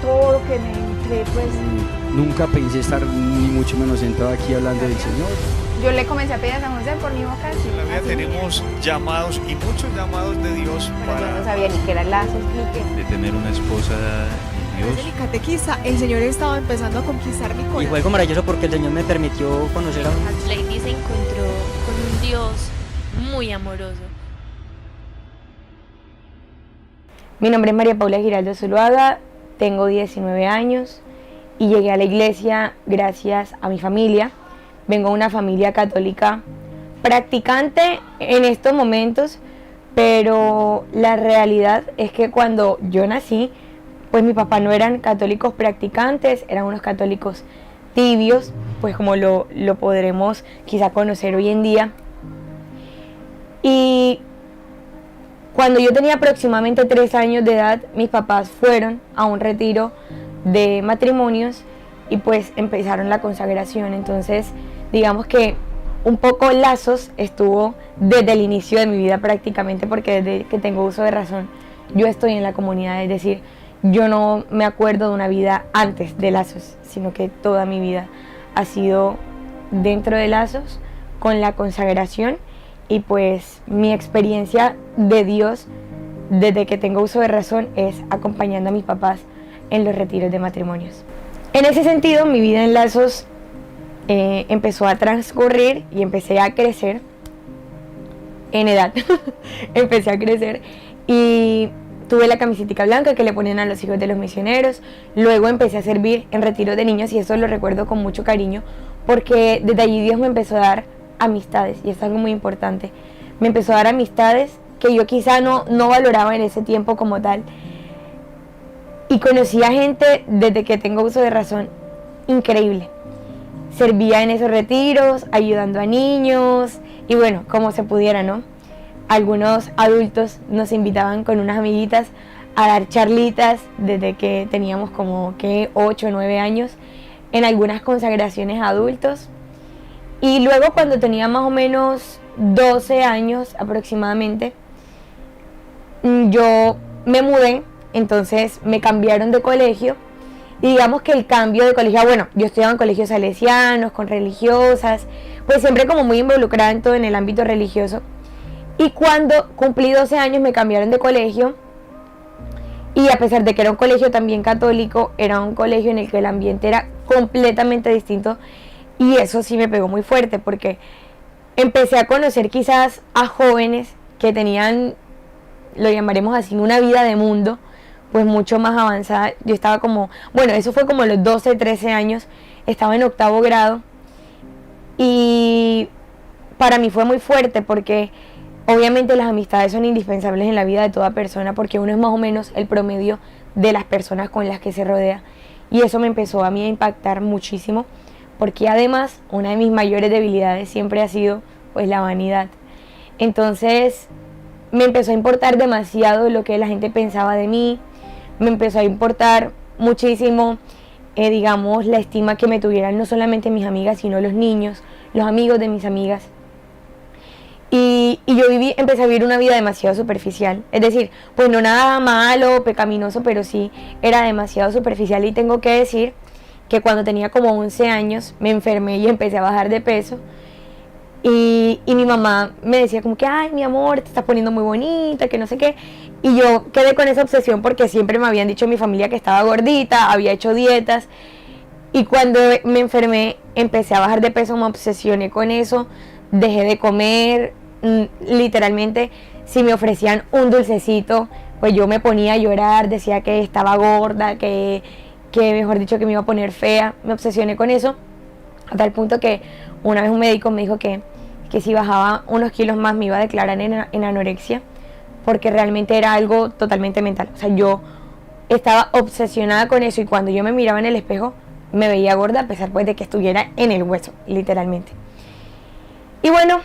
todo lo que me entré, pues Nunca pensé estar ni mucho menos sentado aquí hablando del Señor. yo le comencé a pedir a San José por mi vocación. En la vida tenemos llamados y muchos llamados de Dios Pero yo no para... sabía ni qué eran lazos, ni qué. de tener una esposa y Desde Dios. mi catequista, el Señor estaba empezando a conquistar mi Y corazón. fue algo maravilloso porque el Señor me permitió conocer a un... Lady se encontró con un Dios muy amoroso. Mi nombre es María Paula Giraldo Zuluaga, tengo 19 años y llegué a la iglesia gracias a mi familia. Vengo de una familia católica practicante en estos momentos, pero la realidad es que cuando yo nací, pues mis papás no eran católicos practicantes, eran unos católicos tibios, pues como lo podremos quizá conocer hoy en día. Y cuando yo tenía aproximadamente 3 años de edad, mis papás fueron a un retiro de matrimonios y pues empezaron la consagración. Entonces, digamos que un poco lazos estuvo desde el inicio de mi vida prácticamente, porque desde que tengo uso de razón, yo estoy en la comunidad, es decir, yo no me acuerdo de una vida antes de lazos, sino que toda mi vida ha sido dentro de lazos, con la consagración. Y pues mi experiencia de Dios desde que tengo uso de razón es acompañando a mis papás en los retiros de matrimonios. En ese sentido, mi vida en lazos empezó a transcurrir y empecé a crecer en edad. Empecé a crecer y tuve la camiseta blanca que le ponían a los hijos de los misioneros. Luego empecé a servir en retiros de niños y eso lo recuerdo con mucho cariño porque desde allí Dios me empezó a dar amistades, y es algo muy importante. Me empezó a dar amistades que yo quizá no valoraba en ese tiempo como tal, y conocí a gente desde que tengo uso de razón increíble. Servía en esos retiros, ayudando a niños y bueno, como se pudiera, ¿no? Algunos adultos nos invitaban con unas amiguitas a dar charlitas desde que teníamos como que 8 o 9 años en algunas consagraciones a adultos. Y luego cuando tenía más o menos 12 años aproximadamente, yo me mudé, entonces me cambiaron de colegio. Y digamos que el cambio de colegio, bueno, yo estudiaba en colegios salesianos, con religiosas, pues siempre como muy involucrada en todo en el ámbito religioso. Y cuando cumplí 12 años me cambiaron de colegio. Y a pesar de que era un colegio también católico, era un colegio en el que el ambiente era completamente distinto. Y eso sí me pegó muy fuerte porque empecé a conocer quizás a jóvenes que tenían, lo llamaremos así, una vida de mundo, pues mucho más avanzada. Yo estaba como, bueno, eso fue como los 12, 13 años, estaba en 8º grado y para mí fue muy fuerte porque obviamente las amistades son indispensables en la vida de toda persona porque uno es más o menos el promedio de las personas con las que se rodea y eso me empezó a mí a impactar muchísimo. Porque además una de mis mayores debilidades siempre ha sido pues la vanidad. Entonces me empezó a importar demasiado lo que la gente pensaba de mí, me empezó a importar muchísimo, digamos, la estima que me tuvieran no solamente mis amigas, sino los niños, los amigos de mis amigas. Y yo empecé a vivir una vida demasiado superficial, es decir, pues no nada malo, pecaminoso, pero sí era demasiado superficial y tengo que decir que cuando tenía como 11 años me enfermé y empecé a bajar de peso y mi mamá me decía como que ay mi amor te estás poniendo muy bonita, que no sé qué, y yo quedé con esa obsesión porque siempre me habían dicho en mi familia que estaba gordita, había hecho dietas y cuando me enfermé empecé a bajar de peso, me obsesioné con eso, dejé de comer, literalmente si me ofrecían un dulcecito pues yo me ponía a llorar, decía que estaba gorda, que mejor dicho que me iba a poner fea, me obsesioné con eso, a tal punto que una vez un médico me dijo que si bajaba unos kilos más me iba a declarar en anorexia, porque realmente era algo totalmente mental, o sea, yo estaba obsesionada con eso y cuando yo me miraba en el espejo me veía gorda a pesar pues de que estuviera en el hueso, literalmente. Y bueno,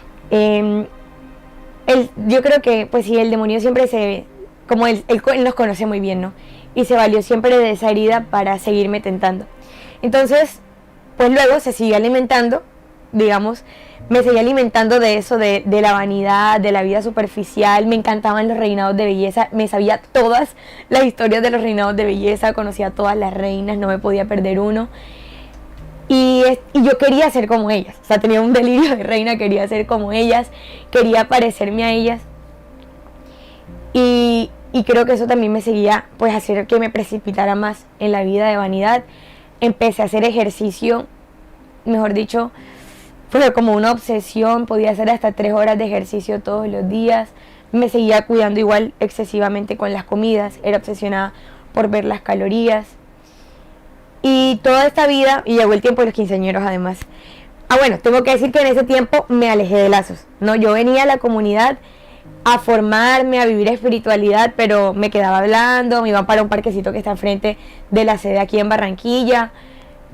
yo creo que pues sí, el demonio siempre como él nos conoce muy bien, ¿no? Y se valió siempre de esa herida para seguirme tentando. Entonces, pues luego se sigue alimentando, digamos, me seguía alimentando de eso, de la vanidad, de la vida superficial. Me encantaban los reinados de belleza, me sabía todas las historias de los reinados de belleza, conocía a todas las reinas, no me podía perder uno. Y yo quería ser como ellas, o sea, tenía un delirio de reina, quería ser como ellas, quería parecerme a ellas. Y creo que eso también me seguía, pues, hacer que me precipitara más en la vida de vanidad. Empecé a hacer ejercicio, mejor dicho, fue como una obsesión, podía hacer hasta 3 horas de ejercicio todos los días. Me seguía cuidando igual excesivamente con las comidas, era obsesionada por ver las calorías. Y toda esta vida, y llegó el tiempo de los quinceañeros además. Bueno, tengo que decir que en ese tiempo me alejé de Lazos, ¿no? Yo venía a la comunidad a formarme, a vivir espiritualidad, pero me quedaba hablando, me iba para un parquecito que está enfrente de la sede aquí en Barranquilla,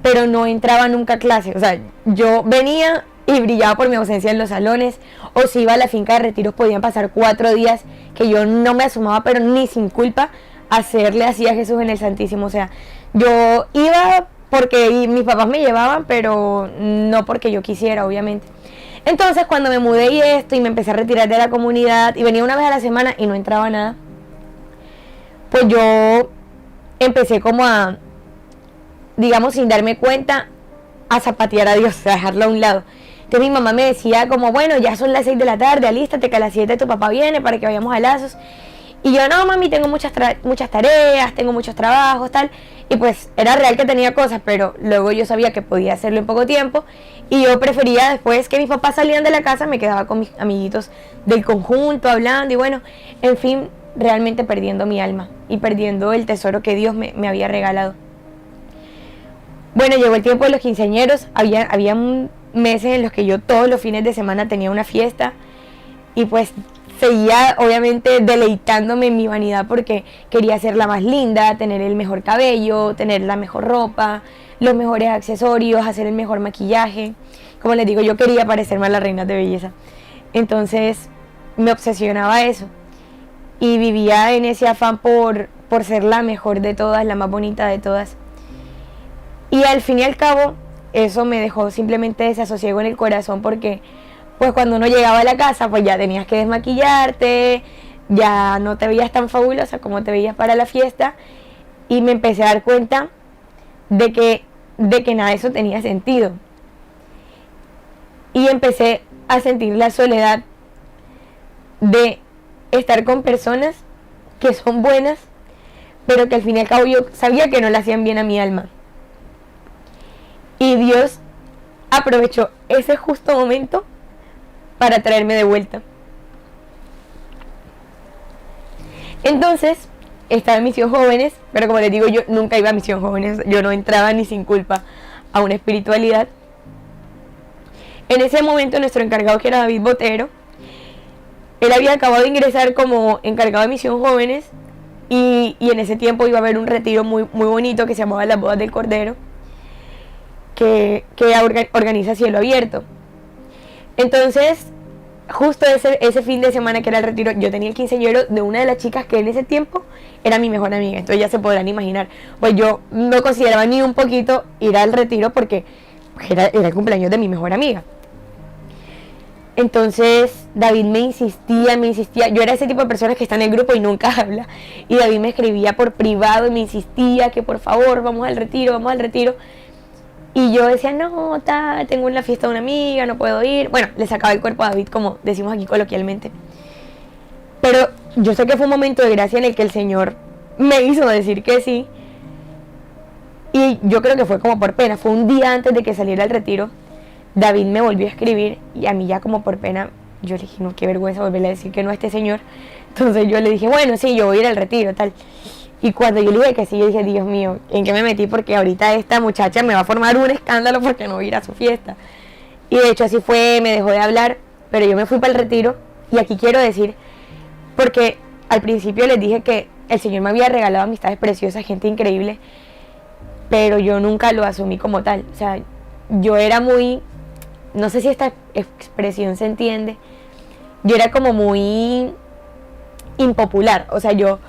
pero no entraba nunca a clase. O sea, yo venía y brillaba por mi ausencia en los salones, o si iba a la finca de retiros podían pasar 4 días que yo no me asomaba, pero ni sin culpa, a hacerle así a Jesús en el Santísimo. O sea, yo iba porque mis papás me llevaban, pero no porque yo quisiera, obviamente. Entonces, cuando me mudé y me empecé a retirar de la comunidad y venía una vez a la semana y no entraba nada, pues yo empecé como a, digamos, sin darme cuenta, a zapatear a Dios, a dejarlo a un lado. Entonces mi mamá me decía como, bueno, ya son las 6 de la tarde, alístate que a las 7 tu papá viene para que vayamos a Lazos. Y yo, no mami, tengo muchas tareas, tengo muchos trabajos, tal. Y pues era real que tenía cosas, pero luego yo sabía que podía hacerlo en poco tiempo. Y yo prefería, después que mis papás salían de la casa, me quedaba con mis amiguitos del conjunto, hablando. Y bueno, en fin, realmente perdiendo mi alma y perdiendo el tesoro que Dios me había regalado. Bueno, llegó el tiempo de los quinceañeros. Había meses en los que yo todos los fines de semana tenía una fiesta. Y pues seguía obviamente deleitándome en mi vanidad porque quería ser la más linda, tener el mejor cabello, tener la mejor ropa, los mejores accesorios, hacer el mejor maquillaje. Como les digo, yo quería parecerme a las reinas de belleza. Entonces me obsesionaba eso y vivía en ese afán por ser la mejor de todas, la más bonita de todas. Y al fin y al cabo eso me dejó simplemente desasosiego en el corazón porque pues cuando uno llegaba a la casa, pues ya tenías que desmaquillarte, ya no te veías tan fabulosa como te veías para la fiesta. Y me empecé a dar cuenta de que nada de eso tenía sentido. Y empecé a sentir la soledad de estar con personas que son buenas, pero que al fin y al cabo yo sabía que no le hacían bien a mi alma. Y Dios aprovechó ese justo momento para traerme de vuelta. Entonces, estaba en Misión Jóvenes, pero como les digo, yo nunca iba a Misión Jóvenes, yo no entraba ni sin culpa a una espiritualidad. En ese momento nuestro encargado, que era David Botero, él había acabado de ingresar como encargado de Misión Jóvenes y en ese tiempo iba a haber un retiro muy bonito que se llamaba Las Bodas del Cordero, que organiza Cielo Abierto. Entonces, justo ese fin de semana que era el retiro, yo tenía el quinceañero de una de las chicas que en ese tiempo era mi mejor amiga. Entonces ya se podrán imaginar, pues yo no consideraba ni un poquito ir al retiro porque era el cumpleaños de mi mejor amiga. Entonces David me insistía, yo era ese tipo de personas que está en el grupo y nunca habla, y David me escribía por privado y me insistía que por favor vamos al retiro. Y yo decía, no, tengo una fiesta de una amiga, no puedo ir. Bueno, le sacaba el cuerpo a David, como decimos aquí coloquialmente. Pero yo sé que fue un momento de gracia en el que el Señor me hizo decir que sí. Y yo creo que fue como por pena. Fue un día antes de que saliera el retiro. David me volvió a escribir y a mí ya como por pena, yo le dije, no, qué vergüenza volverle a decir que no a este señor. Entonces yo le dije, bueno, sí, yo voy a ir al retiro, tal. Y cuando yo le dije que sí, yo dije, Dios mío, ¿en qué me metí? Porque ahorita esta muchacha me va a formar un escándalo porque no voy a ir a su fiesta. Y de hecho así fue, me dejó de hablar, pero yo me fui para el retiro. Y aquí quiero decir, porque al principio les dije que el Señor me había regalado amistades preciosas, gente increíble, pero yo nunca lo asumí como tal. O sea, yo era muy, no sé si esta expresión se entiende, yo era como muy impopular. O sea, yo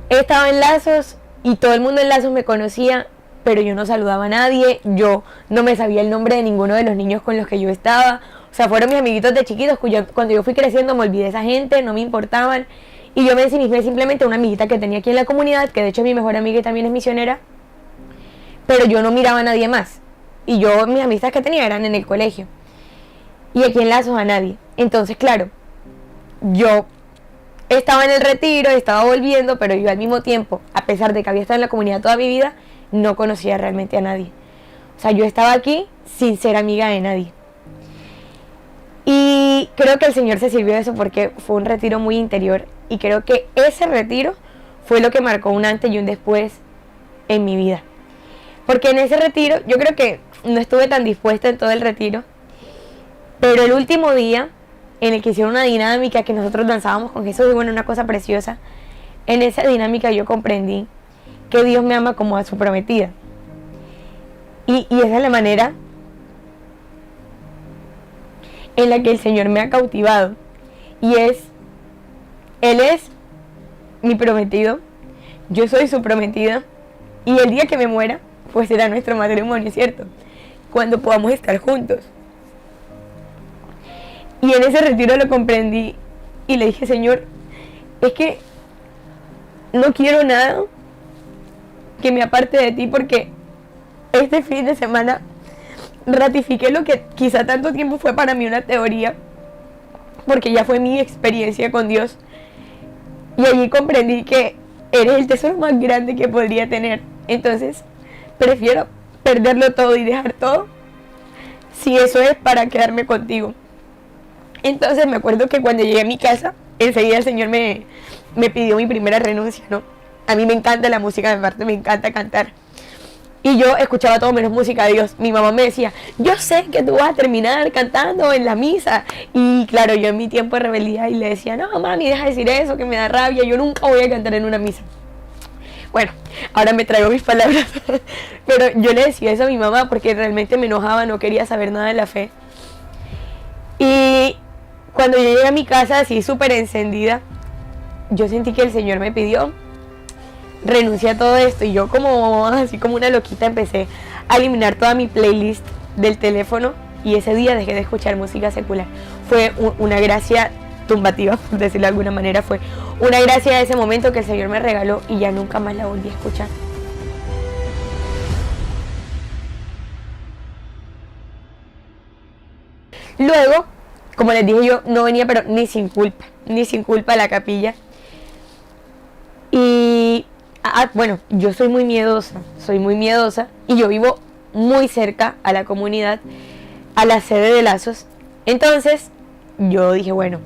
estaba en Lazos y todo el mundo en Lazos me conocía, pero yo no saludaba a nadie, yo no me sabía el nombre de ninguno de los niños con los que yo estaba. O O sea, fueron mis amiguitos de chiquitos, cuando yo fui creciendo me olvidé de esa gente, no me importaban. Y yo me ensimismé simplemente a una amiguita que tenía aquí en la comunidad, que de hecho es mi mejor amiga y también es misionera. Pero yo no miraba a nadie más. Y yo, mis amistades que tenía eran en el colegio. Y aquí en Lazos a nadie. Entonces, claro, yo estaba en el retiro, estaba volviendo, pero yo al mismo tiempo, a pesar de que había estado en la comunidad toda mi vida, no conocía realmente a nadie. O sea, yo estaba aquí sin ser amiga de nadie. Y creo que el Señor se sirvió de eso porque fue un retiro muy interior. Y creo que ese retiro fue lo que marcó un antes y un después en mi vida. Porque en ese retiro, yo creo que no estuve tan dispuesta en todo el retiro. Pero el último día, en el que hicieron una dinámica que nosotros danzábamos con Jesús, y bueno, una cosa preciosa. En esa dinámica yo comprendí que Dios me ama como a su prometida. Y esa es la manera en la que el Señor me ha cautivado. Y Él es mi prometido, yo soy su prometida, y el día que me muera, pues será nuestro matrimonio, ¿cierto? Cuando podamos estar juntos. Y en ese retiro lo comprendí y le dije, Señor, es que no quiero nada que me aparte de ti, porque este fin de semana ratifiqué lo que quizá tanto tiempo fue para mí una teoría, porque ya fue mi experiencia con Dios. Y allí comprendí que eres el tesoro más grande que podría tener. Entonces, prefiero perderlo todo y dejar todo, si eso es para quedarme contigo. Entonces me acuerdo que cuando llegué a mi casa, enseguida el Señor me pidió mi primera renuncia, ¿no? A mí me encanta la música, de parte me encanta cantar. Y yo escuchaba todo menos música de Dios. Mi mamá me decía, yo sé que tú vas a terminar cantando en la misa. Y claro, yo en mi tiempo de rebeldía y le decía, no mami, deja de decir eso, que me da rabia, yo nunca voy a cantar en una misa. Bueno, ahora me traigo mis palabras. Pero yo le decía eso a mi mamá porque realmente me enojaba, no quería saber nada de la fe. Y cuando yo llegué a mi casa así súper encendida, yo sentí que el Señor me pidió renuncié a todo esto, y yo así como una loquita empecé a eliminar toda mi playlist del teléfono, y ese día dejé de escuchar música secular. Fue una gracia tumbativa, por decirlo de alguna manera, fue una gracia de ese momento que el Señor me regaló y ya nunca más la volví a escuchar. Luego, como les dije, yo no venía pero ni sin culpa a la capilla. Y bueno, yo soy muy miedosa y yo vivo muy cerca a la comunidad, a la sede de Lazos. Entonces yo dije, bueno,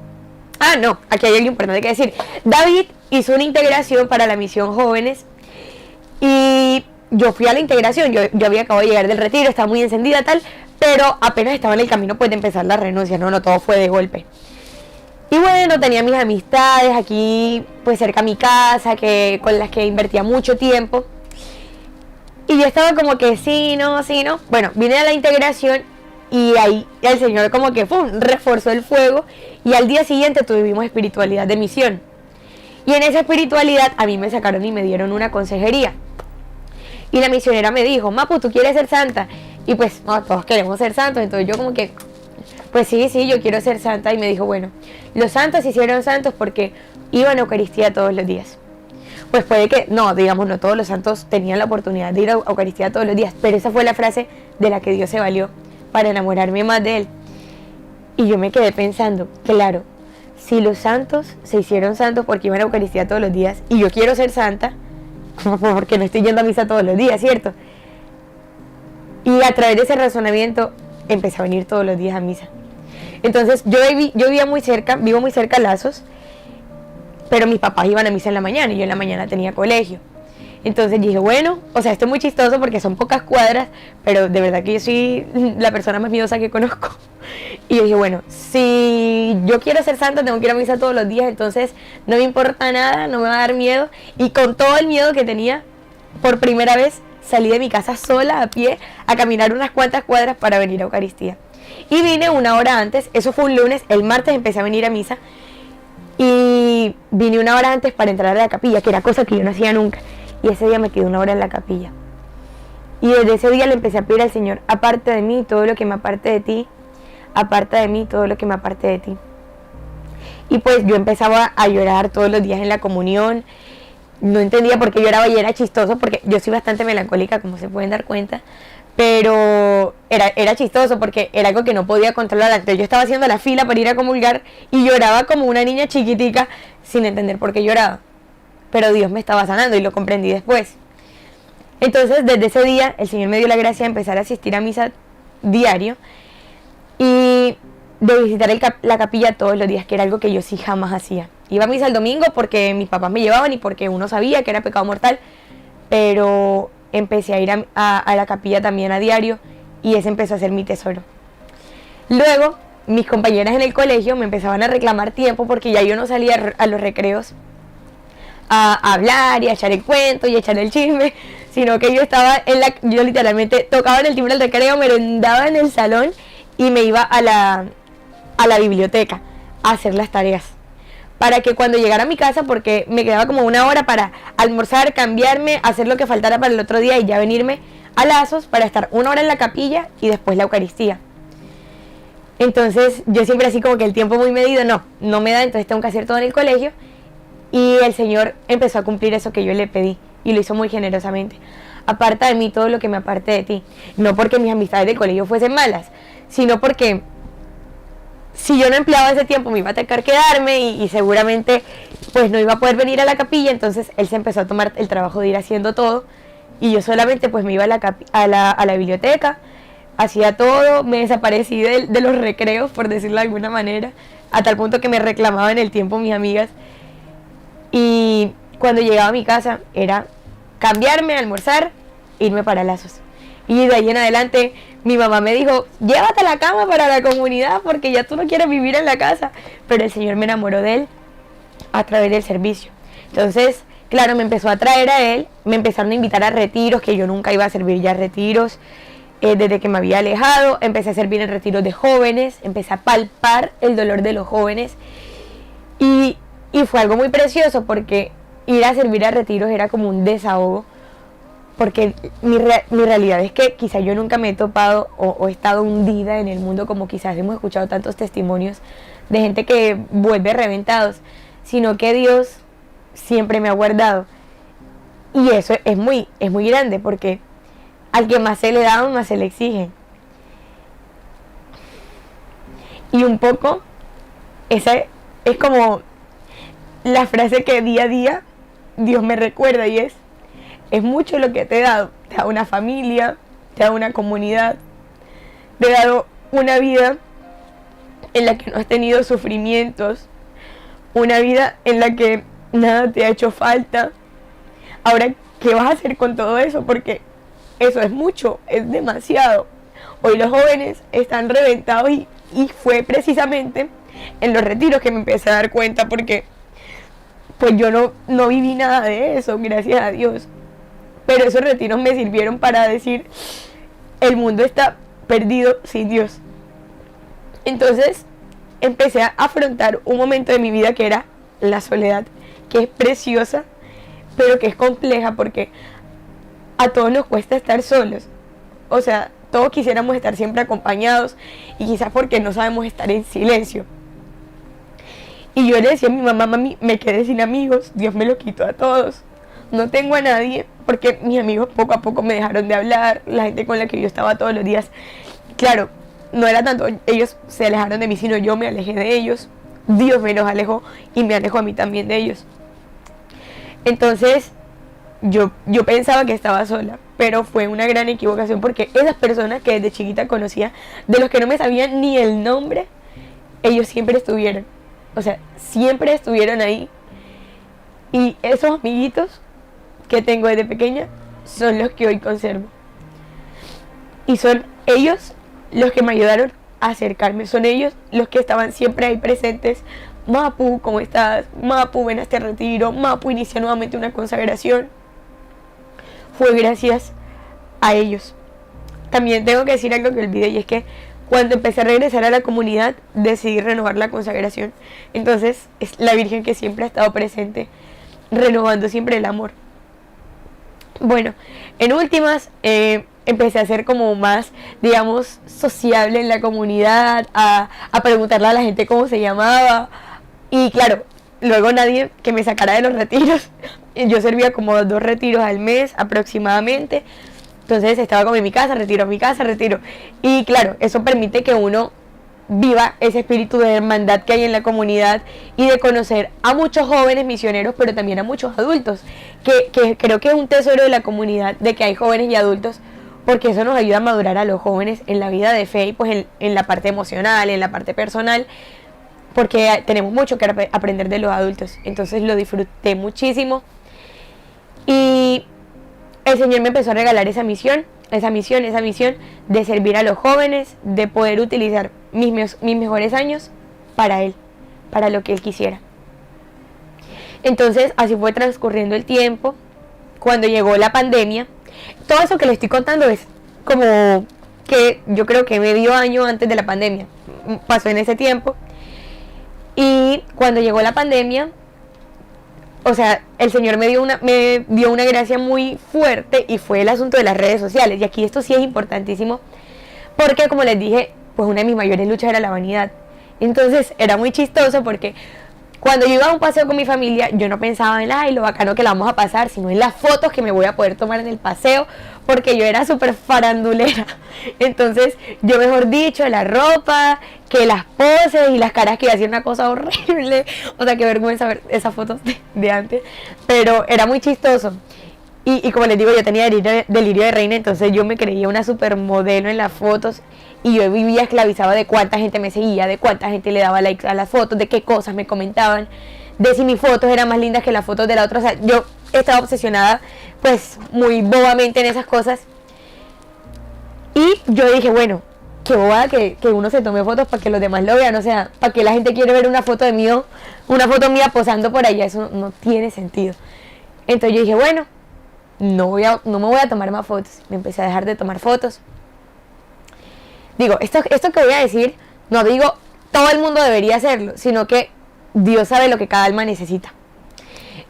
aquí hay algo importante que decir. David hizo una integración para la misión jóvenes y yo fui a la integración. Yo había acabado de llegar del retiro, estaba muy encendida tal, pero apenas estaba en el camino pues de empezar la renuncia, no todo fue de golpe. Y bueno, tenía mis amistades aquí pues cerca a mi casa, con las que invertía mucho tiempo. Y yo estaba como que sí, no. Bueno, vine a la integración y ahí el Señor como que reforzó el fuego, y al día siguiente tuvimos espiritualidad de misión. Y en esa espiritualidad a mí me sacaron y me dieron una consejería. Y la misionera me dijo, Mapu, ¿tú quieres ser santa? Y pues no, todos queremos ser santos. Entonces yo como que, pues sí, yo quiero ser santa. Y me dijo, bueno, los santos se hicieron santos porque iban a Eucaristía todos los días. Pues puede que, no todos los santos tenían la oportunidad de ir a Eucaristía todos los días, pero esa fue la frase de la que Dios se valió para enamorarme más de Él. Y yo me quedé pensando, claro, si los santos se hicieron santos porque iban a Eucaristía todos los días, y yo quiero ser santa, porque no estoy yendo a misa todos los días, ¿cierto? Y a través de ese razonamiento empecé a venir todos los días a misa. Entonces yo vivo muy cerca a Lazos, pero mis papás iban a misa en la mañana y yo en la mañana tenía colegio. Entonces dije, bueno, esto es muy chistoso porque son pocas cuadras, pero de verdad que yo soy la persona más miedosa que conozco. Y yo dije, bueno, si yo quiero ser santa, tengo que ir a misa todos los días, entonces no me importa nada, no me va a dar miedo. Y con todo el miedo que tenía, por primera vez salí de mi casa sola, a pie, a caminar unas cuantas cuadras para venir a Eucaristía. Y vine una hora antes, eso fue un lunes, el martes empecé a venir a misa, y vine una hora antes para entrar a la capilla, que era cosa que yo no hacía nunca. Y ese día me quedé una hora en la capilla. Y desde ese día le empecé a pedir al Señor, aparte de mí, todo lo que me aparte de ti, aparta de mí todo lo que me aparte de ti. Y pues yo empezaba a llorar todos los días en la comunión. No entendía por qué lloraba y era chistoso porque yo soy bastante melancólica, como se pueden dar cuenta. Pero era chistoso porque era algo que no podía controlar. Entonces yo estaba haciendo la fila para ir a comulgar y lloraba como una niña chiquitica sin entender por qué lloraba. Pero Dios me estaba sanando y lo comprendí después. Entonces desde ese día el Señor me dio la gracia de empezar a asistir a misa diario y de visitar la capilla todos los días, que era algo que yo sí jamás hacía. Iba a misa el domingo porque mis papás me llevaban y porque uno sabía que era pecado mortal, pero empecé a ir a la capilla también a diario y ese empezó a ser mi tesoro. Luego mis compañeras en el colegio me empezaban a reclamar tiempo porque ya yo no salía a los recreos a hablar y a echar el cuento y a echar el chisme, sino que yo literalmente tocaba en el timbre del recreo, merendaba en el salón y me iba a la biblioteca a hacer las tareas, para que cuando llegara a mi casa, porque me quedaba como una hora para almorzar, cambiarme, hacer lo que faltara para el otro día y ya venirme a Lazos para estar una hora en la capilla y después la Eucaristía. Entonces yo siempre así como que el tiempo muy medido, no me da, entonces tengo que hacer todo en el colegio. Y el Señor empezó a cumplir eso que yo le pedí y lo hizo muy generosamente. Aparta de mí todo lo que me aparte de ti. No porque mis amistades del colegio fuesen malas, sino porque si yo no empleaba ese tiempo me iba a tener que quedarme y seguramente pues no iba a poder venir a la capilla. Entonces él se empezó a tomar el trabajo de ir haciendo todo y yo solamente pues me iba a la biblioteca, hacía todo, me desaparecí de los recreos, por decirlo de alguna manera, a tal punto que me reclamaban el tiempo mis amigas. Y cuando llegaba a mi casa era cambiarme, almorzar, irme para Lazos. Y de ahí en adelante mi mamá me dijo, llévate la cama para la comunidad porque ya tú no quieres vivir en la casa. Pero el Señor me enamoró de él a través del servicio. Entonces, claro, me empezó a traer a él, me empezaron a invitar a retiros, que yo nunca iba a servir ya retiros. Desde que me había alejado, empecé a servir en retiros de jóvenes, empecé a palpar el dolor de los jóvenes. Y fue algo muy precioso porque ir a servir a retiros era como un desahogo. Porque mi realidad es que quizás yo nunca me he topado o he estado hundida en el mundo como quizás hemos escuchado tantos testimonios de gente que vuelve reventados, sino que Dios siempre me ha guardado. Y eso es muy grande porque al que más se le da, más se le exige. Y un poco, esa es como la frase que día a día Dios me recuerda y es mucho lo que te he dado. Te he dado una familia, te he dado una comunidad, te he dado una vida en la que no has tenido sufrimientos, una vida en la que nada te ha hecho falta. Ahora, ¿qué vas a hacer con todo eso? Porque eso es mucho, es demasiado. Hoy los jóvenes están reventados y fue precisamente en los retiros que me empecé a dar cuenta porque pues yo no viví nada de eso, gracias a Dios. Pero esos retiros me sirvieron para decir, el mundo está perdido sin Dios. Entonces empecé a afrontar un momento de mi vida que era la soledad, que es preciosa, pero que es compleja porque a todos nos cuesta estar solos. O sea, todos quisiéramos estar siempre acompañados y quizás porque no sabemos estar en silencio. Y yo le decía a mi mamá, mami, me quedé sin amigos, Dios me lo quitó a todos. No tengo a nadie porque mis amigos poco a poco me dejaron de hablar, la gente con la que yo estaba todos los días. Claro, no era tanto ellos se alejaron de mí, sino yo me alejé de ellos. Dios me los alejó y me alejó a mí también de ellos. Entonces yo pensaba que estaba sola, pero fue una gran equivocación porque esas personas que desde chiquita conocía, de los que no me sabían ni el nombre, ellos siempre estuvieron. O sea, siempre estuvieron ahí. Y esos amiguitos que tengo desde pequeña son los que hoy conservo. Y son ellos los que me ayudaron a acercarme. Son ellos los que estaban siempre ahí presentes. Mapu, ¿cómo estás? Mapu, ven a este retiro. Mapu, inicia nuevamente una consagración. Fue gracias a ellos. También tengo que decir algo que olvidé y es que cuando empecé a regresar a la comunidad decidí renovar la consagración. Entonces es la Virgen que siempre ha estado presente, renovando siempre el amor. Bueno, en últimas, empecé a ser como más, digamos, sociable en la comunidad, a preguntarle a la gente cómo se llamaba. Y claro, luego nadie que me sacara de los retiros. Yo servía como 2 retiros al mes aproximadamente. Entonces estaba como en mi casa, retiro. Y claro, eso permite que uno viva ese espíritu de hermandad que hay en la comunidad y de conocer a muchos jóvenes misioneros, pero también a muchos adultos, que creo que es un tesoro de la comunidad, de que hay jóvenes y adultos, porque eso nos ayuda a madurar a los jóvenes en la vida de fe y pues en la parte emocional, en la parte personal, porque tenemos mucho que aprender de los adultos. Entonces lo disfruté muchísimo y el Señor me empezó a regalar esa misión de servir a los jóvenes, de poder utilizar mis mejores años para Él, para lo que Él quisiera. Entonces así fue transcurriendo el tiempo. Cuando llegó la pandemia, todo eso que le estoy contando es como que yo creo que medio año antes de la pandemia pasó en ese tiempo. Y cuando llegó la pandemia, o sea, el Señor me dio una gracia muy fuerte, y fue el asunto de las redes sociales. Y aquí esto sí es importantísimo, porque como les dije, pues una de mis mayores luchas era la vanidad. Entonces era muy chistoso porque cuando yo iba a un paseo con mi familia, yo no pensaba en lo bacano que la vamos a pasar, sino en las fotos que me voy a poder tomar en el paseo, porque yo era súper farandulera. Entonces yo, mejor dicho, la ropa, que las poses y las caras, que iba a ser una cosa horrible. O sea, qué vergüenza ver esas fotos de antes, pero era muy chistoso. Y como les digo, yo tenía delirio de reina, entonces yo me creía una supermodelo en las fotos. Y yo vivía esclavizada de cuánta gente me seguía, de cuánta gente le daba likes a las fotos, de qué cosas me comentaban, de si mis fotos eran más lindas que las fotos de la otra. O sea, yo estaba obsesionada, pues, muy bobamente en esas cosas. Y yo dije, bueno, qué bobada que uno se tome fotos para que los demás lo vean. O sea, para que la gente quiere ver una foto mía posando por allá. Eso no tiene sentido. Entonces yo dije, bueno, no me voy a tomar más fotos. Me empecé a dejar de tomar fotos. Digo, esto que voy a decir, no digo todo el mundo debería hacerlo, sino que Dios sabe lo que cada alma necesita.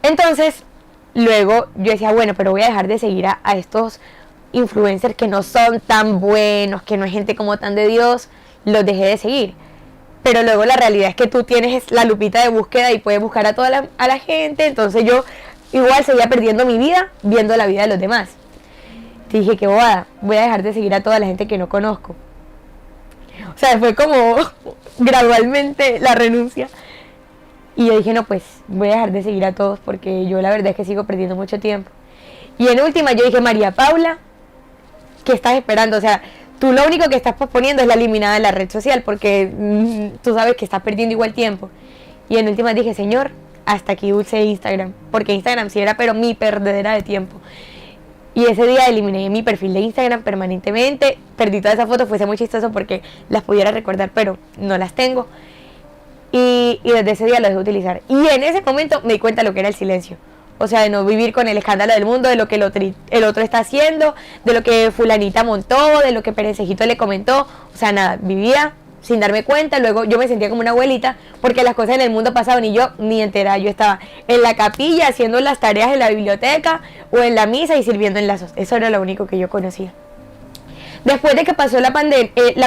Entonces, luego yo decía, bueno, pero voy a dejar de seguir a estos influencers que no son tan buenos, que no es gente como tan de Dios. Los dejé de seguir. Pero luego la realidad es que tú tienes la lupita de búsqueda y puedes buscar a toda la gente. Entonces yo igual seguía perdiendo mi vida viendo la vida de los demás. Te dije, qué bobada, voy a dejar de seguir a toda la gente que no conozco. O sea, fue como gradualmente la renuncia. Y yo dije, no, pues voy a dejar de seguir a todos, porque yo la verdad es que sigo perdiendo mucho tiempo. Y en última yo dije, María Paula, ¿qué estás esperando? O sea, tú lo único que estás posponiendo es la eliminada de la red social, porque tú sabes que estás perdiendo igual tiempo. Y en última dije, Señor, hasta aquí dulce Instagram, porque Instagram sí era pero mi perdedera de tiempo. Y ese día eliminé mi perfil de Instagram permanentemente. Perdí todas esas fotos, fuese muy chistoso porque las pudiera recordar, pero no las tengo. Y desde ese día lo dejé de utilizar. Y en ese momento me di cuenta de lo que era el silencio. O sea, de no vivir con el escándalo del mundo, de lo que el otro está haciendo, de lo que fulanita montó, de lo que Perencejito le comentó. O sea, nada, vivía sin darme cuenta. Luego yo me sentía como una abuelita, porque las cosas en el mundo pasaban y yo ni enterada. Yo estaba en la capilla haciendo las tareas en la biblioteca o en la misa y sirviendo en lazos. Eso era lo único que yo conocía. Después de que pasó la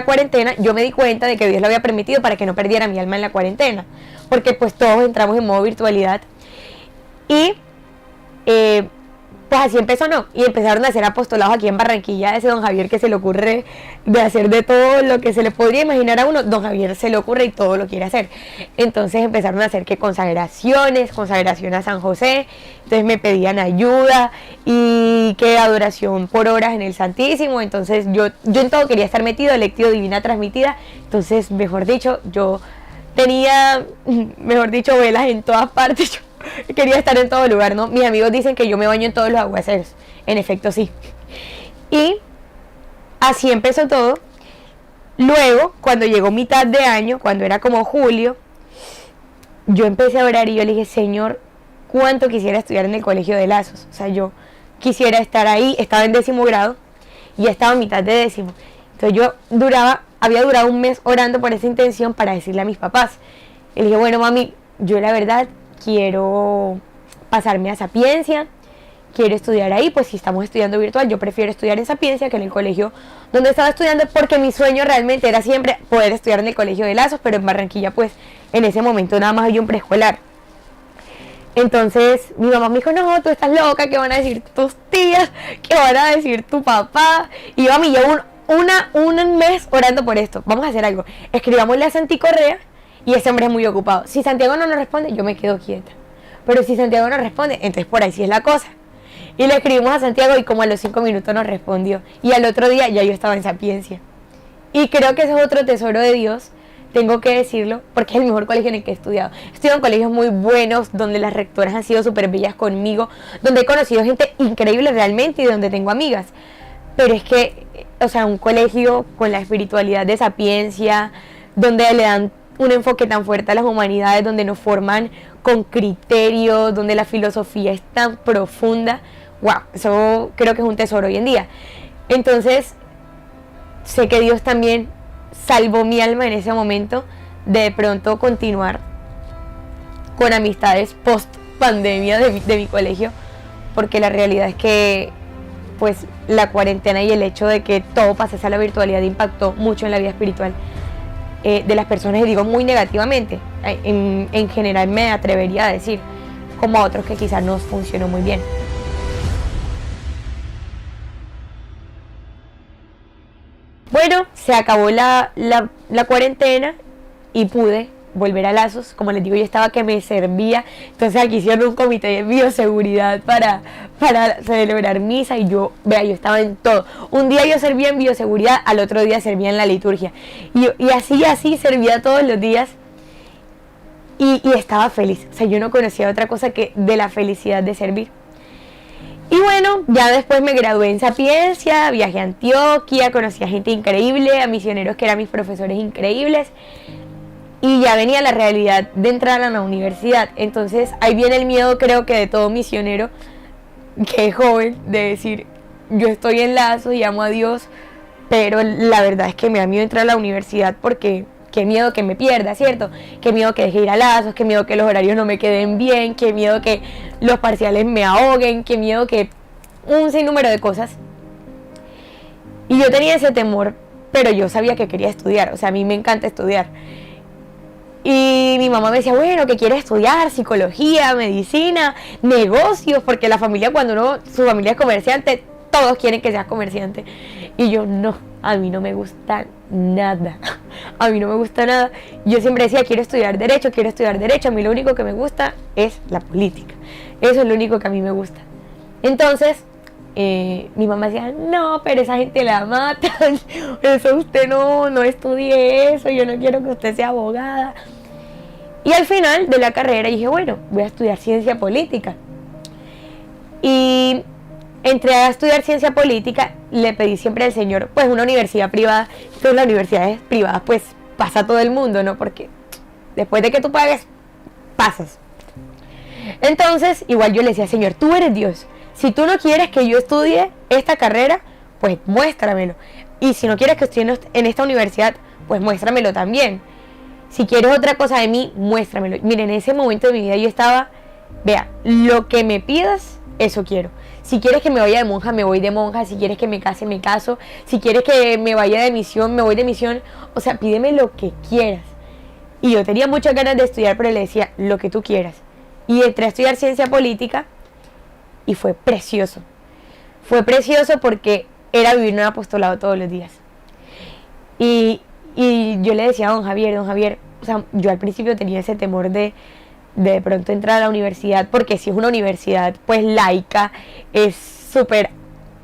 cuarentena, yo me di cuenta de que Dios lo había permitido para que no perdiera mi alma en la cuarentena, porque pues todos entramos en modo virtualidad. Y pues así empezó, ¿no? Y empezaron a hacer apostolados aquí en Barranquilla. Ese don Javier que se le ocurre de hacer de todo lo que se le podría imaginar a uno, don Javier se le ocurre y todo lo quiere hacer. Entonces empezaron a hacer que consagración a San José. Entonces me pedían ayuda y que adoración por horas en el Santísimo. Entonces yo en todo quería estar metido, Lectio Divina transmitida. Entonces, mejor dicho, yo tenía, velas en todas partes. Yo quería estar en todo lugar, ¿no? Mis amigos dicen que yo me baño en todos los aguaceros. En efecto, sí. Y así empezó todo. Luego, cuando llegó mitad de año, cuando era como julio, yo empecé a orar y yo le dije, Señor, cuánto quisiera estudiar en el colegio de Lazos. O sea, yo quisiera estar ahí. Estaba en 10º grado y estaba en mitad de 10º. Entonces yo había durado un mes orando por esa intención para decirle a mis papás. Y le dije, bueno, mami, yo la verdad quiero pasarme a Sapiencia, quiere estudiar ahí, pues si estamos estudiando virtual, yo prefiero estudiar en Sapiencia que en el colegio donde estaba estudiando, porque mi sueño realmente era siempre poder estudiar en el colegio de Lazos, pero en Barranquilla pues en ese momento nada más había un preescolar. Entonces mi mamá me dijo, no, tú estás loca, ¿qué van a decir tus tías? ¿Qué van a decir tu papá? Y yo, a mí llevo un mes orando por esto. Vamos a hacer algo, escribámosle a Santi Correa, y ese hombre es muy ocupado. Si Santiago no nos responde, yo me quedo quieta. Pero si Santiago no responde, entonces por ahí sí es la cosa. Y le escribimos a Santiago y como a los 5 minutos nos respondió. Y al otro día ya yo estaba en Sapiencia. Y creo que ese es otro tesoro de Dios, tengo que decirlo, porque es el mejor colegio en el que he estudiado. He estudiado en colegios muy buenos, donde las rectoras han sido súper bellas conmigo, donde he conocido gente increíble realmente y donde tengo amigas. Pero es que, o sea, un colegio con la espiritualidad de Sapiencia, donde le dan un enfoque tan fuerte a las humanidades, donde nos forman con criterios, donde la filosofía es tan profunda, wow, eso creo que es un tesoro hoy en día. Entonces, sé que Dios también salvó mi alma en ese momento de pronto continuar con amistades post pandemia de mi colegio, porque la realidad es que pues la cuarentena y el hecho de que todo pasase a la virtualidad impactó mucho en la vida espiritual de las personas, y digo muy negativamente, en general me atrevería a decir, como a otros que quizás no funcionó muy bien. Bueno, se acabó la cuarentena y pude volver a Lazos. Como les digo, yo estaba que me servía. Entonces aquí hicieron un comité de bioseguridad para celebrar misa, y yo estaba en todo. Un día yo servía en bioseguridad, al otro día servía en la liturgia. Y así servía todos los días. Y estaba feliz. O sea, yo no conocía otra cosa que de la felicidad de servir. Y bueno, ya después me gradué en Sapiencia, viajé a Antioquia, conocí a gente increíble, a misioneros que eran mis profesores increíbles. Y ya venía la realidad de entrar a la universidad. Entonces ahí viene el miedo, creo que de todo misionero que es joven, de decir, yo estoy en Lazos y amo a Dios, pero la verdad es que me da miedo entrar a la universidad porque qué miedo que me pierda, ¿cierto? Qué miedo que deje ir a Lazos, qué miedo que los horarios no me queden bien, qué miedo que los parciales me ahoguen, qué miedo que un sinnúmero de cosas. Y yo tenía ese temor, pero yo sabía que quería estudiar, o sea, a mí me encanta estudiar. Y mi mamá me decía, bueno, que quiere estudiar psicología, medicina, negocios, porque la familia, cuando su familia es comerciante, todos quieren que seas comerciante. Y yo, no, a mí no me gusta nada. A mí no me gusta nada. Yo siempre decía, quiero estudiar derecho. A mí lo único que me gusta es la política. Eso es lo único que a mí me gusta. Entonces, mi mamá decía, no, pero esa gente la matan. Eso usted no estudie eso. Yo no quiero que usted sea abogada. Y al final de la carrera dije, bueno, voy a estudiar ciencia política. Y entré a estudiar ciencia política, le pedí siempre al Señor, pues una universidad privada. Entonces las universidades privadas pues pasa todo el mundo, ¿no? Porque después de que tú pagues, pasas. Entonces igual yo le decía, Señor, tú eres Dios. Si tú no quieres que yo estudie esta carrera, pues muéstramelo. Y si no quieres que estudie en esta universidad, pues muéstramelo también. Si quieres otra cosa de mí, muéstramelo. Miren, en ese momento de mi vida yo estaba, vea, lo que me pidas, eso quiero. Si quieres que me vaya de monja, me voy de monja. Si quieres que me case, me caso. Si quieres que me vaya de misión, me voy de misión. O sea, pídeme lo que quieras. Y yo tenía muchas ganas de estudiar, pero le decía, lo que tú quieras. Y entré a estudiar ciencia política y fue precioso. Fue precioso porque era vivir en un apostolado todos los días. Y yo le decía a don Javier, o sea, yo al principio tenía ese temor de pronto entrar a la universidad, porque si es una universidad pues laica, es súper,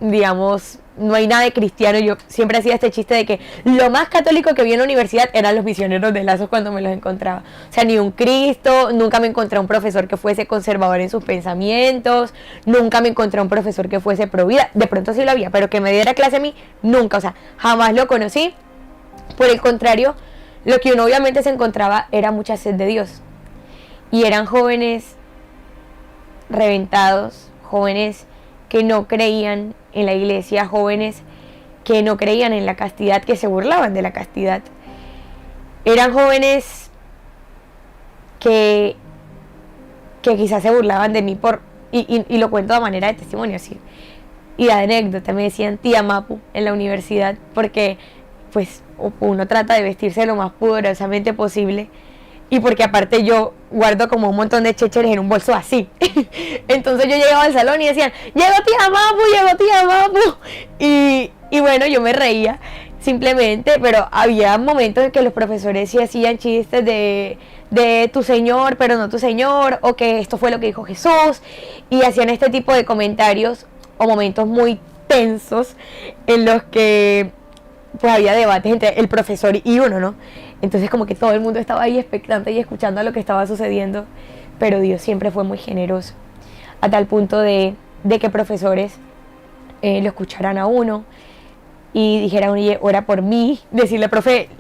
digamos, no hay nada de cristiano. Yo siempre hacía este chiste de que lo más católico que vi en la universidad eran los misioneros de Lazos cuando me los encontraba. O sea, ni un Cristo, nunca me encontré a un profesor que fuese conservador en sus pensamientos, nunca me encontré a un profesor que fuese pro vida. De pronto sí lo había, pero que me diera clase a mí, nunca, o sea, jamás lo conocí. Por el contrario, lo que uno obviamente se encontraba era mucha sed de Dios. Y eran jóvenes reventados, jóvenes que no creían en la iglesia, jóvenes que no creían en la castidad, que se burlaban de la castidad. Eran jóvenes que quizás se burlaban de mí por y lo cuento de manera de testimonio, así. Y de anécdota, me decían tía Mapu en la universidad, porque pues uno trata de vestirse lo más pudorosamente posible, y porque aparte yo guardo como un montón de chécheres en un bolso así. Entonces yo llegaba al salón y decían, llegó tía Mapu, llegó tía Mapu. Y bueno, yo me reía simplemente, pero había momentos en que los profesores sí hacían chistes de tu señor, pero no tu señor, o que esto fue lo que dijo Jesús, y hacían este tipo de comentarios o momentos muy tensos en los que pues había debates entre el profesor y uno, ¿no? Entonces como que todo el mundo estaba ahí expectante y escuchando lo que estaba sucediendo, pero Dios siempre fue muy generoso, a tal punto de que profesores lo escucharan a uno y dijeran, oye, ora por mí, decirle, profe,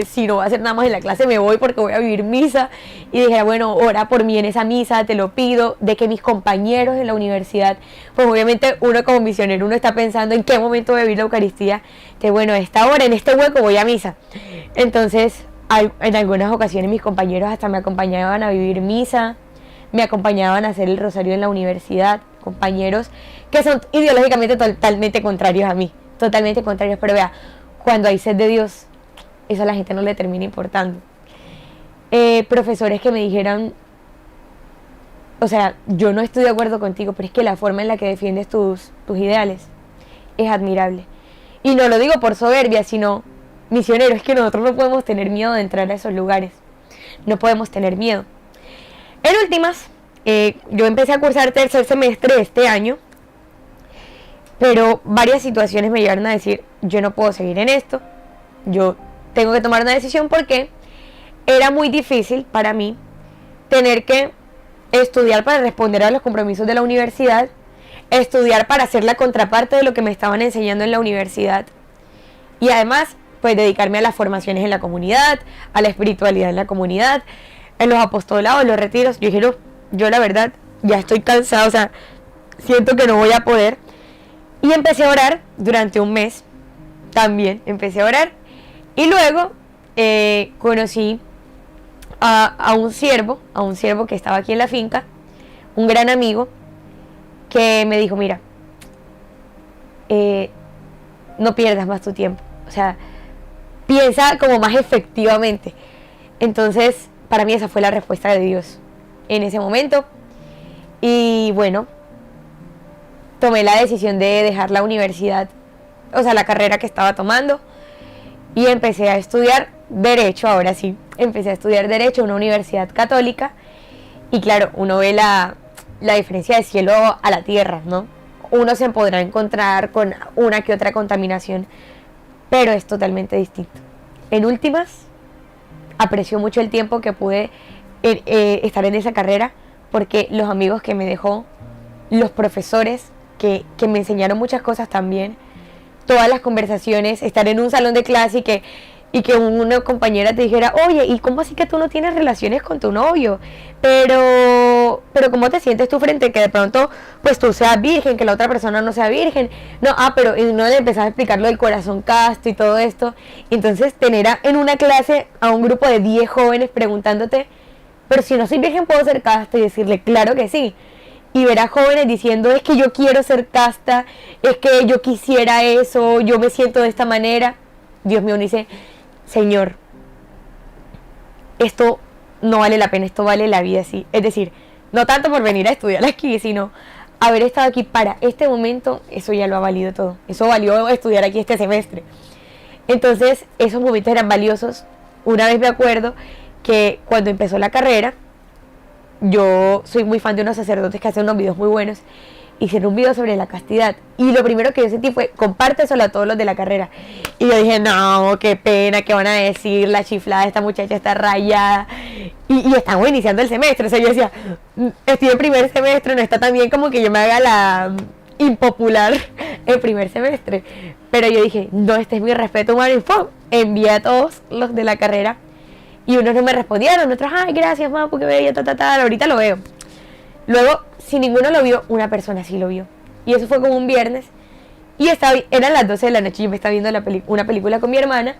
si no va a hacer nada más en la clase me voy porque voy a vivir misa, y dijera, bueno, ora por mí en esa misa, te lo pido, de que mis compañeros en la universidad, pues obviamente uno como misionero, uno está pensando en qué momento voy a vivir la Eucaristía, que bueno, a esta hora, en este hueco voy a misa. Entonces, en algunas ocasiones mis compañeros hasta me acompañaban a vivir misa, me acompañaban a hacer el rosario en la universidad, compañeros que son ideológicamente totalmente contrarios a mí, totalmente contrarios, pero vea, cuando hay sed de Dios, eso a la gente no le termina importando. Profesores que me dijeran, o sea, yo no estoy de acuerdo contigo, pero es que la forma en la que defiendes tus ideales es admirable. Y no lo digo por soberbia, sino, misionero, es que nosotros no podemos tener miedo de entrar a esos lugares, no podemos tener miedo. En últimas, yo empecé a cursar tercer semestre este año, pero varias situaciones me llevaron a decir, yo no puedo seguir en esto, yo tengo que tomar una decisión, porque era muy difícil para mí tener que estudiar para responder a los compromisos de la universidad, estudiar para hacer la contraparte de lo que me estaban enseñando en la universidad, y además pues dedicarme a las formaciones en la comunidad, a la espiritualidad en la comunidad, en los apostolados, los retiros. Yo dije, no, yo la verdad ya estoy cansada, o sea, siento que no voy a poder. Y empecé a orar durante un mes, también empecé a orar. Y luego conocí a un siervo que estaba aquí en la finca, un gran amigo, que me dijo, mira, no pierdas más tu tiempo, o sea, piensa como más efectivamente. Entonces, para mí esa fue la respuesta de Dios en ese momento. Y bueno, tomé la decisión de dejar la universidad, o sea, la carrera que estaba tomando, y empecé a estudiar Derecho. Ahora sí, empecé a estudiar Derecho en una universidad católica, y claro, uno ve la diferencia de cielo a la tierra, ¿no? Uno se podrá encontrar con una que otra contaminación, pero es totalmente distinto. En últimas, aprecio mucho el tiempo que pude estar en esa carrera, porque los amigos que me dejó, los profesores que me enseñaron muchas cosas también, todas las conversaciones, estar en un salón de clase y que una compañera te dijera, oye, ¿y cómo así que tú no tienes relaciones con tu novio? Pero ¿cómo te sientes tú frente a que de pronto pues tú seas virgen, que la otra persona no sea virgen? No, pero y uno le empezaba a explicar lo del corazón casto y todo esto. Y entonces tener en una clase a un grupo de 10 jóvenes preguntándote, pero si no soy virgen puedo ser casta, y decirle, claro que sí. Y ver a jóvenes diciendo, es que yo quiero ser casta, es que yo quisiera eso, yo me siento de esta manera. Dios mío, uno dice, Señor, esto no vale la pena, esto vale la vida, sí. Es decir, no tanto por venir a estudiar aquí, sino haber estado aquí para este momento, eso ya lo ha valido todo. Eso valió estudiar aquí este semestre. Entonces, esos momentos eran valiosos. Una vez me acuerdo que cuando empezó la carrera, yo soy muy fan de unos sacerdotes que hacen unos videos muy buenos. Hicieron un video sobre la castidad, y lo primero que yo sentí fue, compárteselo a todos los de la carrera. Y yo dije, no, qué pena, ¿qué van a decir? La chiflada, esta muchacha está rayada, y estamos iniciando el semestre. O sea, yo decía, estoy en primer semestre, no está tan bien como que yo me haga la impopular el primer semestre. Pero yo dije, no, este es mi respeto humano, y ¡pum! Envié a todos los de la carrera, y unos no me respondieron, otros, ay, gracias, mamá, porque bella, ahorita lo veo. Luego, si ninguno lo vio, una persona sí lo vio. Y eso fue como un viernes. Y eran las 12 de la noche y yo me estaba viendo una película con mi hermana.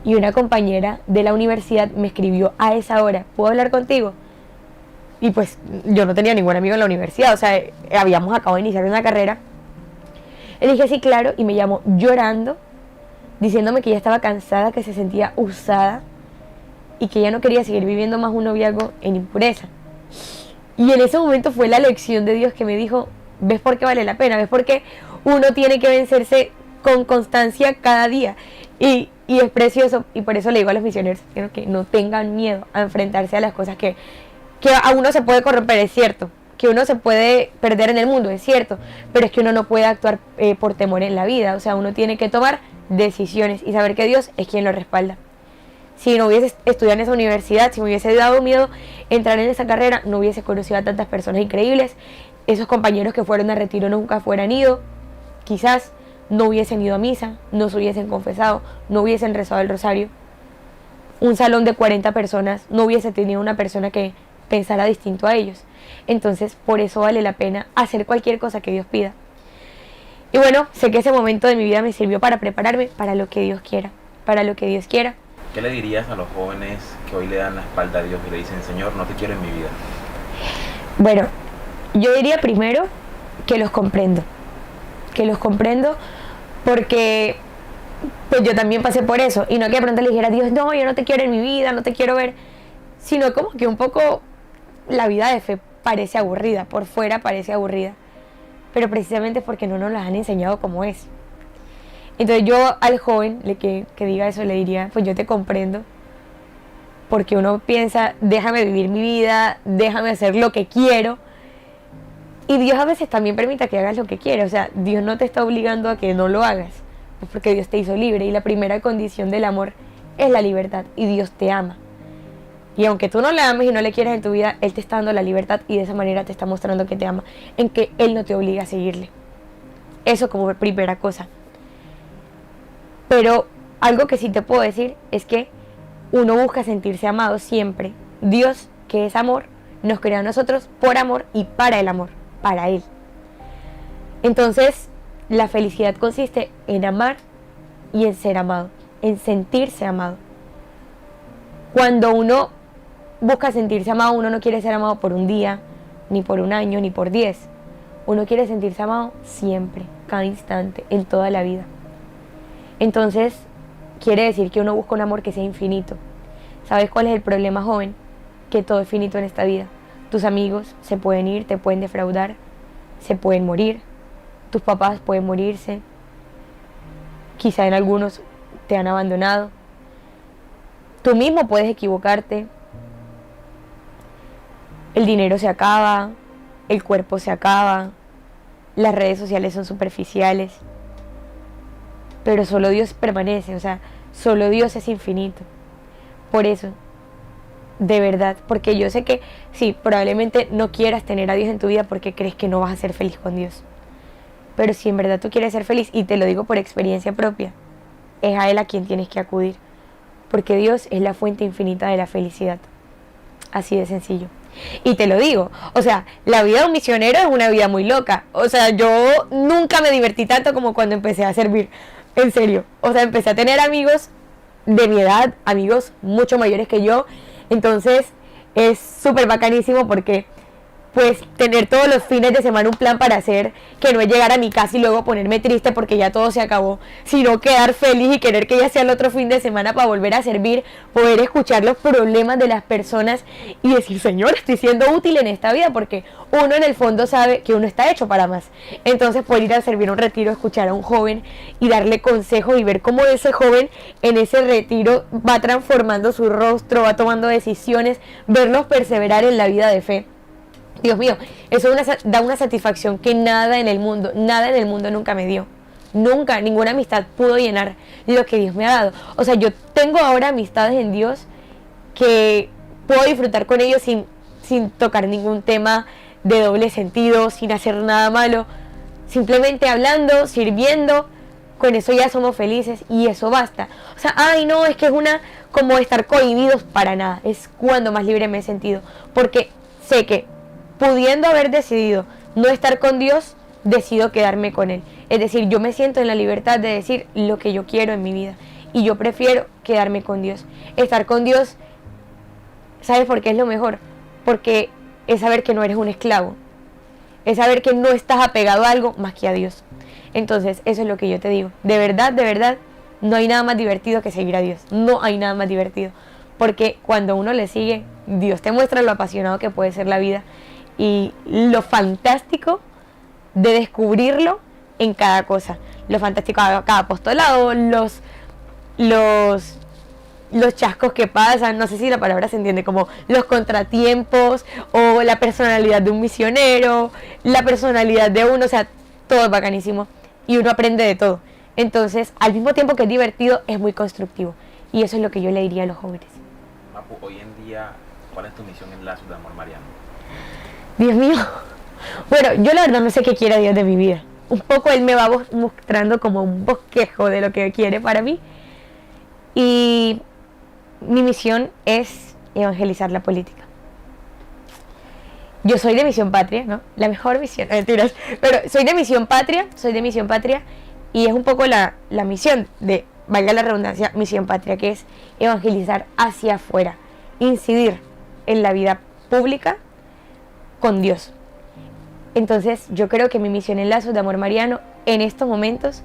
Y una compañera de la universidad me escribió a esa hora, ¿puedo hablar contigo? y pues yo no tenía ningún amigo en la universidad, o sea, habíamos acabado de iniciar una carrera. Le dije sí, claro, y me llamó llorando, diciéndome que ella estaba cansada, que se sentía usada y que ella no quería seguir viviendo más un noviazgo en impureza. Y en ese momento fue la lección de Dios que me dijo, ¿ves por qué vale la pena? ¿Ves por qué uno tiene que vencerse con constancia cada día? Y es precioso, y por eso le digo a los misioneros que no tengan miedo a enfrentarse a las cosas que a uno se puede corromper, es cierto, que uno se puede perder en el mundo, es cierto, pero es que uno no puede actuar por temor en la vida, o sea, uno tiene que tomar decisiones y saber que Dios es quien lo respalda. Si no hubiese estudiado en esa universidad, si me hubiese dado miedo entrar en esa carrera, no hubiese conocido a tantas personas increíbles, esos compañeros que fueron a retiro nunca fueran ido, quizás no hubiesen ido a misa, no se hubiesen confesado, no hubiesen rezado el rosario. Un salón de 40 personas no hubiese tenido una persona que pensara distinto a ellos. Entonces, por eso vale la pena hacer cualquier cosa que Dios pida. Y bueno, sé que ese momento de mi vida me sirvió para prepararme para lo que Dios quiera, para lo que Dios quiera. ¿Qué le dirías a los jóvenes que hoy le dan la espalda a Dios y le dicen, Señor, no te quiero en mi vida? Bueno, yo diría primero que los comprendo porque pues yo también pasé por eso, y no que de pronto le dijera a Dios, no, yo no te quiero en mi vida, no te quiero ver, sino como que un poco la vida de fe parece aburrida, por fuera parece aburrida, pero precisamente porque no nos las han enseñado como es. Entonces yo al joven que diga eso le diría, pues yo te comprendo, porque uno piensa, déjame vivir mi vida, déjame hacer lo que quiero, y Dios a veces también permite que hagas lo que quieres, o sea, Dios no te está obligando a que no lo hagas, pues porque Dios te hizo libre, y la primera condición del amor es la libertad, y Dios te ama. Y aunque tú no le ames y no le quieras en tu vida, Él te está dando la libertad y de esa manera te está mostrando que te ama, en que Él no te obliga a seguirle. Eso como primera cosa. Pero algo que sí te puedo decir es que uno busca sentirse amado siempre. Dios, que es amor, nos creó a nosotros por amor y para el amor, para Él. Entonces, la felicidad consiste en amar y en ser amado, en sentirse amado. Cuando uno busca sentirse amado, uno no quiere ser amado por un día, ni por un año, ni por 10. Uno quiere sentirse amado siempre, cada instante, en toda la vida. Entonces, quiere decir que uno busca un amor que sea infinito. ¿Sabes cuál es el problema, joven? Que todo es finito en esta vida. Tus amigos se pueden ir, te pueden defraudar, se pueden morir. Tus papás pueden morirse. Quizá en algunos te han abandonado. Tú mismo puedes equivocarte. El dinero se acaba, el cuerpo se acaba, las redes sociales son superficiales. Pero solo Dios permanece, o sea, solo Dios es infinito. Por eso, de verdad, porque yo sé que sí, probablemente no quieras tener a Dios en tu vida porque crees que no vas a ser feliz con Dios. Pero si en verdad tú quieres ser feliz, y te lo digo por experiencia propia, es a Él a quien tienes que acudir. Porque Dios es la fuente infinita de la felicidad. Así de sencillo. Y te lo digo, o sea, la vida de un misionero es una vida muy loca. O sea, yo nunca me divertí tanto como cuando empecé a servir. En serio. O sea, empecé a tener amigos de mi edad, amigos mucho mayores que yo. Entonces, es súper bacanísimo porque pues tener todos los fines de semana un plan para hacer, que no es llegar a mi casa y luego ponerme triste porque ya todo se acabó, sino quedar feliz y querer que ya sea el otro fin de semana para volver a servir, poder escuchar los problemas de las personas y decir, Señor, estoy siendo útil en esta vida, porque uno en el fondo sabe que uno está hecho para más. Entonces poder ir a servir a un retiro, escuchar a un joven y darle consejos y ver cómo ese joven en ese retiro va transformando su rostro, va tomando decisiones, verlos perseverar en la vida de fe. Dios mío, eso da una satisfacción que nada en el mundo nunca me dio. Nunca, ninguna amistad pudo llenar lo que Dios me ha dado. O sea, yo tengo ahora amistades en Dios que puedo disfrutar con ellos sin tocar ningún tema de doble sentido, sin hacer nada malo. Simplemente hablando, sirviendo, con eso ya somos felices y eso basta. O sea, ay no, es que es como estar cohibidos, para nada. Es cuando más libre me he sentido. Porque sé que pudiendo haber decidido no estar con Dios, decido quedarme con Él. Es decir, yo me siento en la libertad de decir lo que yo quiero en mi vida. Y yo prefiero quedarme con Dios. Estar con Dios, ¿sabes por qué es lo mejor? Porque es saber que no eres un esclavo, es saber que no estás apegado a algo más que a Dios. Entonces, eso es lo que yo te digo. De verdad, no hay nada más divertido que seguir a Dios. No hay nada más divertido. Porque cuando uno le sigue, Dios te muestra lo apasionado que puede ser la vida y lo fantástico de descubrirlo en cada cosa. Lo fantástico de cada apostolado, los chascos que pasan, no sé si la palabra se entiende, como los contratiempos o la personalidad de un misionero, la personalidad de uno, o sea, todo es bacanísimo y uno aprende de todo. Entonces, al mismo tiempo que es divertido, es muy constructivo y eso es lo que yo le diría a los jóvenes. Mapu, hoy en día, ¿cuál es tu misión en Lazos de Amor Mariano? Dios mío, bueno, yo la verdad no sé qué quiere Dios de mi vida. Un poco Él me va mostrando como un bosquejo de lo que quiere para mí y mi misión es evangelizar la política. Yo soy de Misión Patria, ¿no? La mejor misión, mentiras, pero soy de Misión Patria y es un poco la misión de, valga la redundancia, Misión Patria, que es evangelizar hacia afuera, incidir en la vida pública con Dios. Entonces yo creo que mi misión en Lazos de Amor Mariano en estos momentos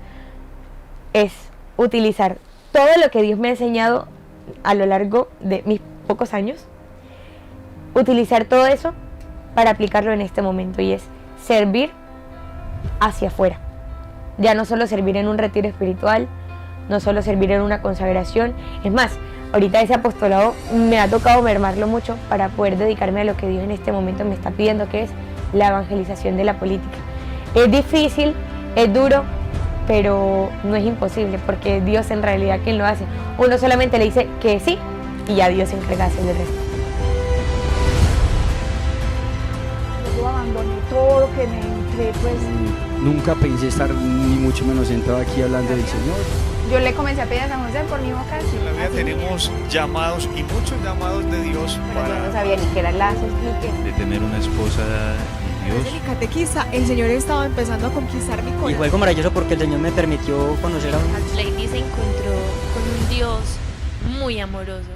es utilizar todo lo que Dios me ha enseñado a lo largo de mis pocos años, utilizar todo eso para aplicarlo en este momento y es servir hacia afuera. Ya no solo servir en un retiro espiritual, no solo servir en una consagración, es más, ahorita ese apostolado me ha tocado mermarlo mucho para poder dedicarme a lo que Dios en este momento me está pidiendo, que es la evangelización de la política. Es difícil, es duro, pero no es imposible, porque Dios en realidad quien lo hace. Uno solamente le dice que sí y ya Dios se encarga de hacer el resto. Yo abandoné todo lo que me entré, pues Nunca pensé estar ni mucho menos sentado aquí hablando del Señor. yo le comencé a pedir a San José por mi vocación. En la vida Así tenemos llamados y muchos llamados de Dios pero yo no para sabía ni qué era lazos ni qué. de tener una esposa y Desde Dios. mi catequista, el Señor estaba empezando a conquistar mi Y corazón. fue algo maravilloso porque el Señor me permitió conocer a un Lady se encontró con un Dios muy amoroso,